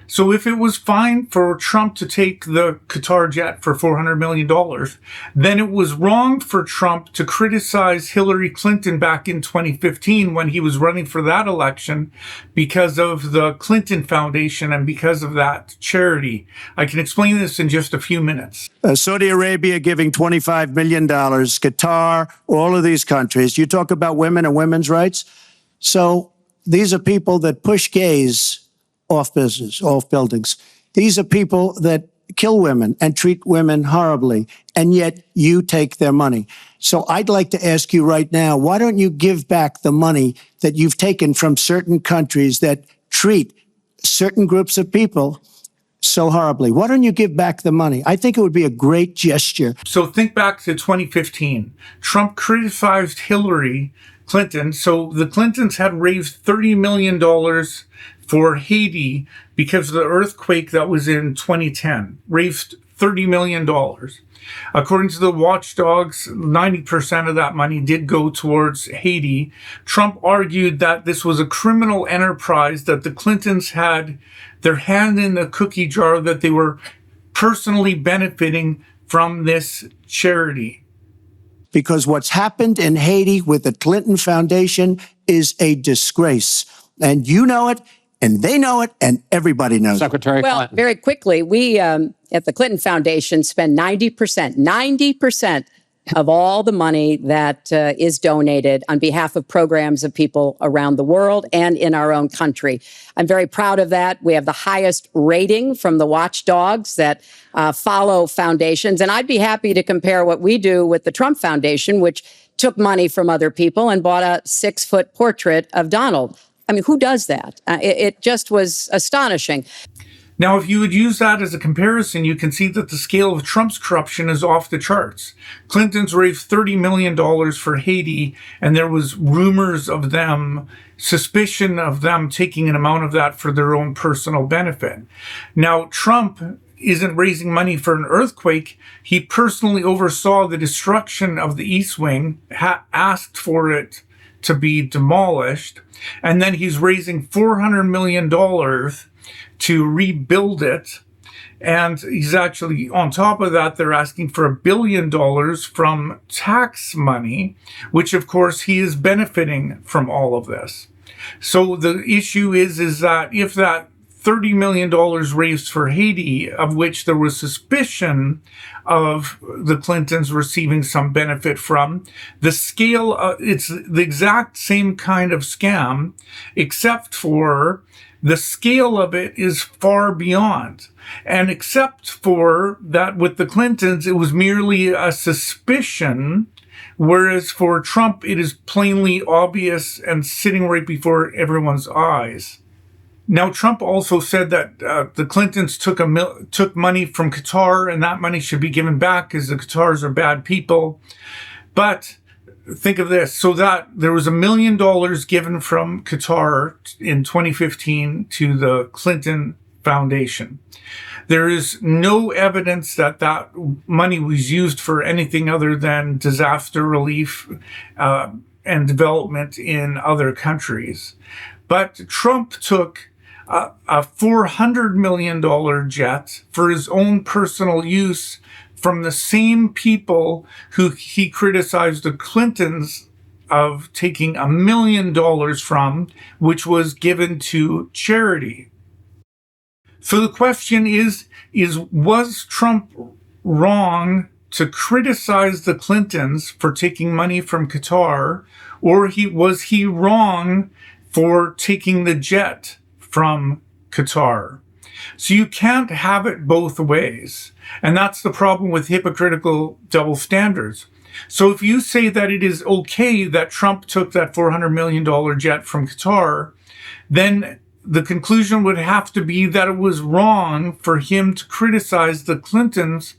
So if it was fine for Trump to take the Qatar jet for $400 million, then it was wrong for Trump to criticize Hillary Clinton back in 2015 when he was running for that election because of the Clinton Foundation and because of that charity. I can explain this in just a few minutes. Saudi Arabia giving $25 million, Qatar, all of these countries. You talk about women and women's rights. So these are people that push gays off buildings. These are people that kill women and treat women horribly, and yet you take their money. So I'd like to ask you right now, why don't you give back the money that you've taken from certain countries that treat certain groups of people so horribly? Why don't you give back the money? I think it would be a great gesture. So think back to 2015. Trump criticized Hillary Clinton. So the Clintons had raised $30 million for Haiti because of the earthquake that was in 2010, raised $30 million. According to the watchdogs, 90% of that money did go towards Haiti. Trump argued that this was a criminal enterprise, that the Clintons had their hand in the cookie jar, that they were personally benefiting from this charity. Because what's happened in Haiti with the Clinton Foundation is a disgrace. And you know it, and they know it, and everybody knows Secretary it. Clinton. Well, very quickly, we at the Clinton Foundation spend 90% of all the money that is donated on behalf of programs of people around the world and in our own country. I'm very proud of that. We have the highest rating from the watchdogs that follow foundations. And I'd be happy to compare what we do with the Trump Foundation, which took money from other people and bought a 6-foot portrait of Donald. I mean, who does that? It just was astonishing. Now, if you would use that as a comparison, you can see that the scale of Trump's corruption is off the charts. Clinton's raised $30 million for Haiti, and there was rumors of them, suspicion of them taking an amount of that for their own personal benefit. Now, Trump isn't raising money for an earthquake. He personally oversaw the destruction of the East Wing, asked for it to be demolished, and then he's raising $400 million to rebuild it. And he's actually, on top of that, they're asking for $1 billion from tax money, which of course he is benefiting from all of this. So the issue is that if that $30 million raised for Haiti, of which there was suspicion of the Clintons receiving some benefit from, the scale, it's the exact same kind of scam, except for the scale of it is far beyond. And except for that with the Clintons, it was merely a suspicion, whereas for Trump, it is plainly obvious and sitting right before everyone's eyes. Now, Trump also said that the Clintons took money from Qatar, and that money should be given back because the Qatars are bad people. But think of this. So that there was $1 million given from Qatar in 2015 to the Clinton Foundation. There is no evidence that that money was used for anything other than disaster relief and development in other countries. But Trump took a $400 million jet for his own personal use from the same people who he criticized the Clintons of taking $1 million from, which was given to charity. So the question is was Trump wrong to criticize the Clintons for taking money from Qatar, or was he wrong for taking the jet from Qatar? So you can't have it both ways. And that's the problem with hypocritical double standards. So if you say that it is okay that Trump took that $400 million jet from Qatar, then the conclusion would have to be that it was wrong for him to criticize the Clintons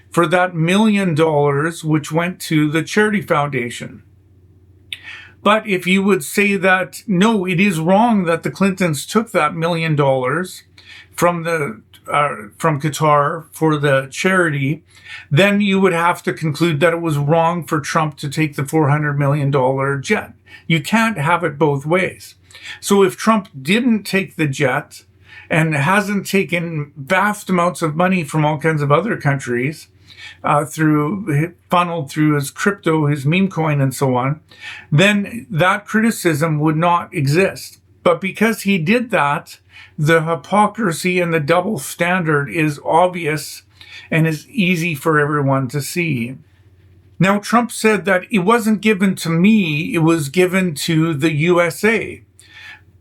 for that $1 million, which went to the charity foundation. But if you would say that, no, it is wrong that the Clintons took that $1 million from Qatar for the charity, then you would have to conclude that it was wrong for Trump to take the $400 million jet. You can't have it both ways. So if Trump didn't take the jet and hasn't taken vast amounts of money from all kinds of other countries funneled through his crypto, his meme coin, and so on, then that criticism would not exist. But because he did that, the hypocrisy and the double standard is obvious and is easy for everyone to see. Now, Trump said that it wasn't given to me, it was given to the USA.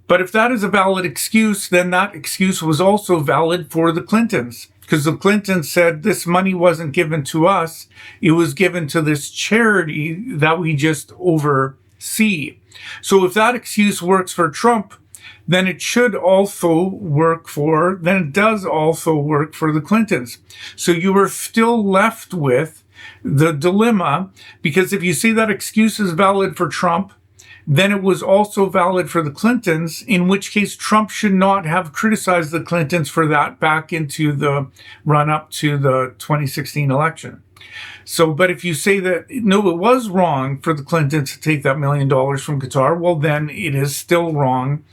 But if that is a valid excuse, then that excuse was also valid for the Clintons. Because the Clintons said this money wasn't given to us, it was given to this charity that we just oversee. So if that excuse works for Trump, then it does also work for the Clintons. So you are still left with the dilemma, because if you say that excuse is valid for Trump, then it was also valid for the Clintons, in which case Trump should not have criticized the Clintons for that back into the run-up to the 2016 election. So, but if you say that, no, it was wrong for the Clintons to take that $1 million from Qatar, well, then it is still wrong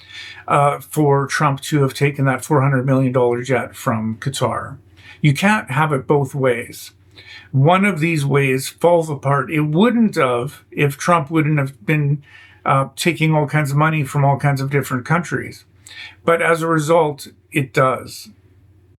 for Trump to have taken that $400 million jet from Qatar. You can't have it both ways. One of these ways falls apart. It wouldn't have if Trump wouldn't have been taking all kinds of money from all kinds of different countries. But as a result, it does.